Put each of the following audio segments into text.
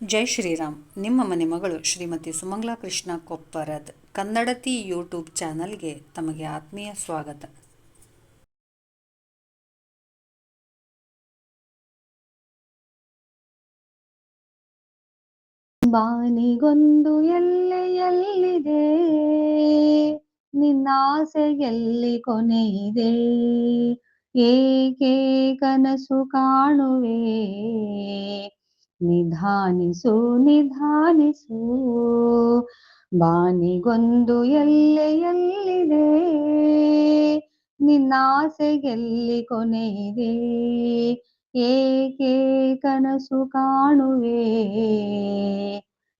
ಜೈ ಶ್ರೀರಾಮ್. ನಿಮ್ಮ ಮನೆ ಮಗಳು ಶ್ರೀಮತಿ ಸುಮಂಗ್ಲಾ ಕೃಷ್ಣ ಕೊಪ್ಪರದ್ ಕನ್ನಡತಿ ಯೂಟ್ಯೂಬ್ ಚಾನಲ್ಗೆ ತಮಗೆ ಆತ್ಮೀಯ ಸ್ವಾಗತ. ಬಾನಿಗೊಂದು ಎಲ್ಲೆಯಲ್ಲಿದೆ, ನಿನ್ನಾಸೆಯಲ್ಲಿ ಕೊನೆಯಿದೆ. ಏಕೆ ಕನಸು ಕಾಣುವೆ, ನಿಧಾನಿಸು ನಿಧಾನಿಸು. ಬಾನಿಗೊಂದು ಎಲ್ಲೆಯಲ್ಲಿದೆ, ನಿನ್ನಾಸೆಯಲ್ಲಿ ಕೊನೆಯಿದೆ. ಏಕೆ ಕನಸು ಕಾಣುವೆ,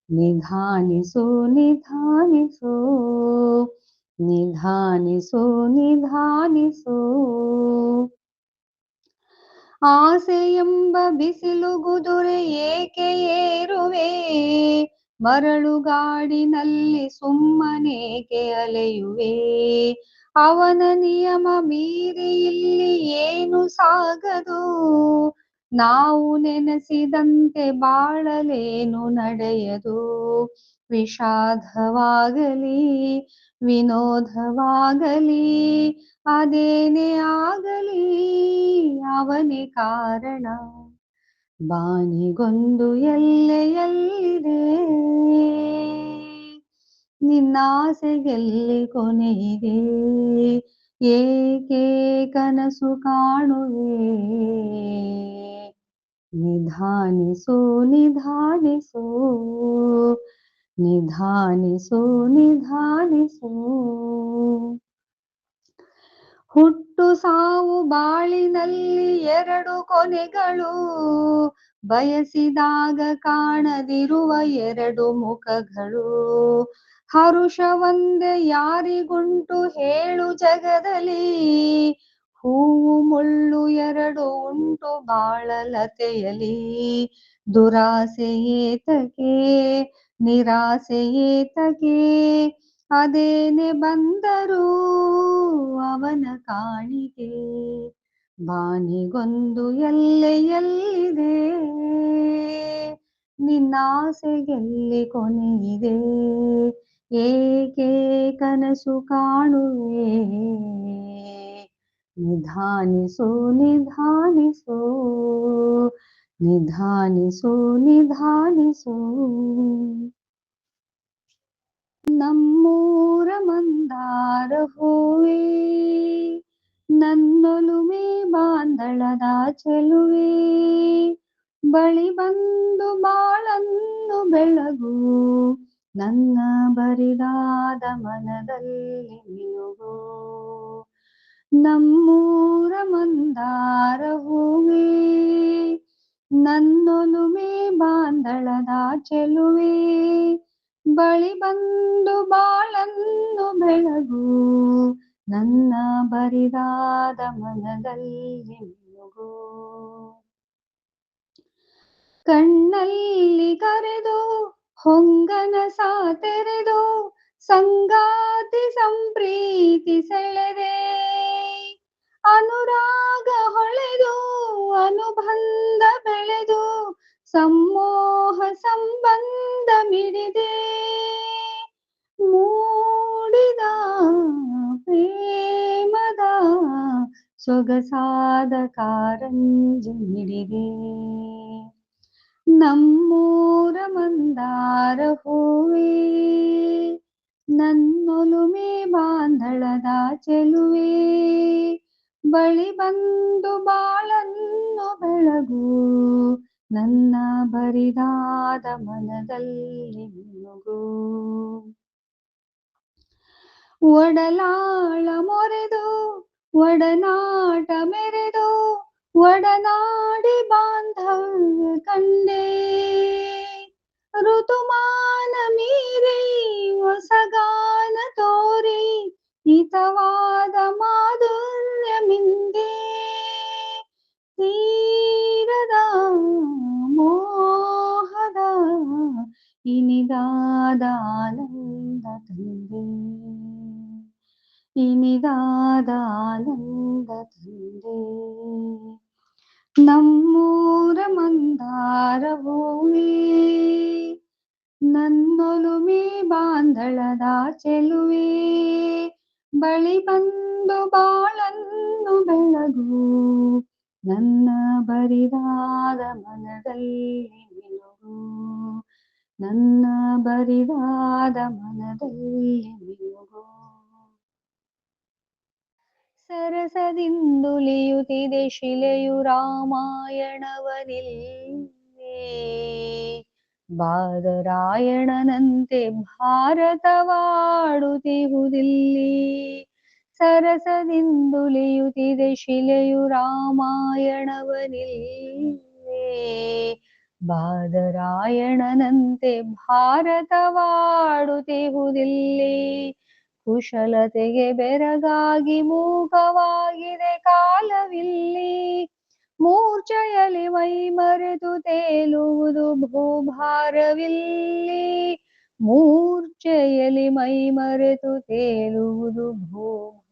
ನಿಧಾನಿಸು ನಿಧಾನಿಸು. ನಿಧಾನಿಸು ನಿಧಾನಿಸು. ಆಸೆ ಎಂಬ ಬಿಸಿಲು ಗುದುರೆ ಏಕೆ ಏರುವೆ, ಮರಳುಗಾಡಿನಲ್ಲಿ ಸುಮ್ಮನೇಕೆ ಅಲೆಯುವೆ. ಅವನ ನಿಯಮ ಮೀರಿ ಇಲ್ಲಿ ಏನು ಸಾಗದು, ನಾವು ನೆನೆಸಿದಂತೆ ಬಾಳಲೇನು ನಡೆಯದು. ವಿಷಾದವಾಗಲಿ ವಿನೋದವಾಗಲಿ ಅದೇನೇ ಆಗಲಿ, ಅವನೇ ಕಾರಣ. ಬಾನಿಗೊಂದು ಎಲ್ಲೆಯಲ್ಲಿದೆ, ನಿನ್ನಾಸೆಯಲ್ಲಿ ಕೊನೆಯಿದೆ. ಏಕೆ ಕನಸು ಕಾಣುವೆ, ನಿಧಾನಿಸು ನಿಧಾನಿಸು. ನಿಧಾನಿಸು ನಿಧಾನಿಸು. ಹುಟ್ಟು ಸಾವು ಬಾಳಿನಲ್ಲಿ ಎರಡು ಕೊನೆಗಳು, ಬಯಸಿದಾಗ ಕಾಣದಿರುವ ಎರಡು ಮುಖಗಳು. ಹರುಷ ಒಂದೇ ಯಾರಿಗುಂಟು ಹೇಳು ಜಗದಲ್ಲಿ, ಹೂವು ಮುಳ್ಳು ಎರಡು ಉಂಟು ಬಾಳಲತೆಯಲಿ. ದುರಾಸೆ ಏತಕೆ ನಿರಾಸೆ ಏತಕೆ, ಅದೇನೆ ಬಂದರೂ ಅವನ ಕಾಣಿಕೆ. ಬಾನಿಗೊಂದು ಎಲ್ಲೆಯಲ್ಲಿದೆ, ನಿನ್ನಾಸೆಯಲ್ಲಿ ಕೊನೆಯಿದೆ. ಏಕೆ ಕನಸು ಕಾಣುವೆ, ನಿಧಾನಿಸು ನಿಧಾನಿಸು. ನಿಧಾನಿಸು ನಿಧಾನಿಸು. ನಮ್ಮೂರ ಮಂದಾರ ಹೂವೇ, ನನ್ನೊಲುಮೆ ಬಾಂದಳದ ಚೆಲುವೆ. ಬಳಿ ಬಂದು ಬಾಳನ್ನು ಬೆಳಗು, ನನ್ನ ಬರಿದಾದ ಮನದಲ್ಲಿ ಮಿನುಗು. ನಮ್ಮೂರ ಮಂದಾರ ಹೂವೇ, ನನ್ನೊಲುಮೆ ಬಾಂದಳದ ಚೆಲುವೆ. ಬಳಿ ಬಂದು ಬಾಳನ್ನು ಬೆಳಗು, ನನ್ನ ಬರಿದಾದ ಮನದಲ್ಲಿ ಮಿನುಗು. ಕಣ್ಣಲ್ಲಿ ಕರೆದು ಹೊಂಗನ ಸಾತೆರೆದು, ಸಂಗಾತಿ ಸಂಪ್ರೀತಿ ಸೆಳೆದೆ. ಅನುರಾಗ ಹೊಳೆದು ಅನುಬಂಧ ಬೆಳೆದು, ಸಮ್ಮೋಹ ಸಂಬಂಧ ಮಿಡಿದೆ. ಮೂಡಿದ ಪ್ರೇಮದ ಸೊಗಸಾದ ಕಾರಂಜಿ ಮಿಡಿದೆ. ನಮ್ಮೂರ ಮಂದಾರ ಹೂವೇ, ನನ್ನೊಲುಮೆ ಬಾಂದಳದ ಚೆಲುವೆ. ಬಳಿ ಬಂದು ಬಾಳನ್ನು ಬೆಳಗು, ನನ್ನ ಬರಿದಾದ ಮನದಲ್ಲಿ ಮಿನುಗು. ಒಡಲಾಳ ಮೊರೆದು ಒಡನಾಟ ಮೆರೆದು, ಒಡನಾಡಿ ಬಾಂಧವ್ಯ ಕಂಡೆ. ಋತುಮಾನ ಮೀರಿ ಹೊಸಗಾನ ತೋರಿ, ಹಿತವಾದ ಮಾಧುರ್ಯ ಮಿಂದೆ. ತೀರದ ಮೋಹದ ಇನಿದಾದ ಆನಂದ ತಂದೆ. ಇನಿದಾದ ಆನಂದ ತಂದೆ. ನಮ್ಮೂರ ಮಂದಾರ ಹೂವೇ, ಗೊಂದಳದ ಚೆಲುವೆ ಬಳಿ ಬಂದು ಬಾಳನ್ನು ಬೆಳಗು ನನ್ನ ಬರಿದಾದ ಮನದಲ್ಲಿ ಮಿನುಗು ನನ್ನ ಬರಿದಾದ ಮನದಲ್ಲಿ ಮಿನುಗು ಸರಸದಿಂದುಲಿಯುತ್ತಿದೆ ಶಿಲೆಯು ರಾಮಾಯಣವನಿಲ್ಲೇ ಬಾದರಾಯಣನಂತೆ ಭಾರತವಾಡುತ್ತಿಹುದಿಲ್ಲಿ ಸರಸದಿಂದುಲಿಯುತ್ತಿದೆ ಶಿಲೆಯು ರಾಮಾಯಣವನಿಲ್ಲೇ ಬಾದರಾಯಣನಂತೆ ಭಾರತವಾಡುತ್ತಿಹುದಿಲ್ಲಿ ಕುಶಲತೆಗೆ ಬೆರಗಾಗಿ ಮೂಕವಾಗಿದೆ ಕಾಲವಿಲ್ಲಿ ಮೂರ್ಛೆಯಲ್ಲಿ ಮೈ ಮರೆತು ತೇಲುವುದು ಭೂಭಾರವಿಲ್ಲಿ ಮೂರ್ಛೆಯಲ್ಲಿ ಮೈ ಮರೆತು ತೇಲುವುದು ಭೂಭಾರವಿಲ್ಲಿ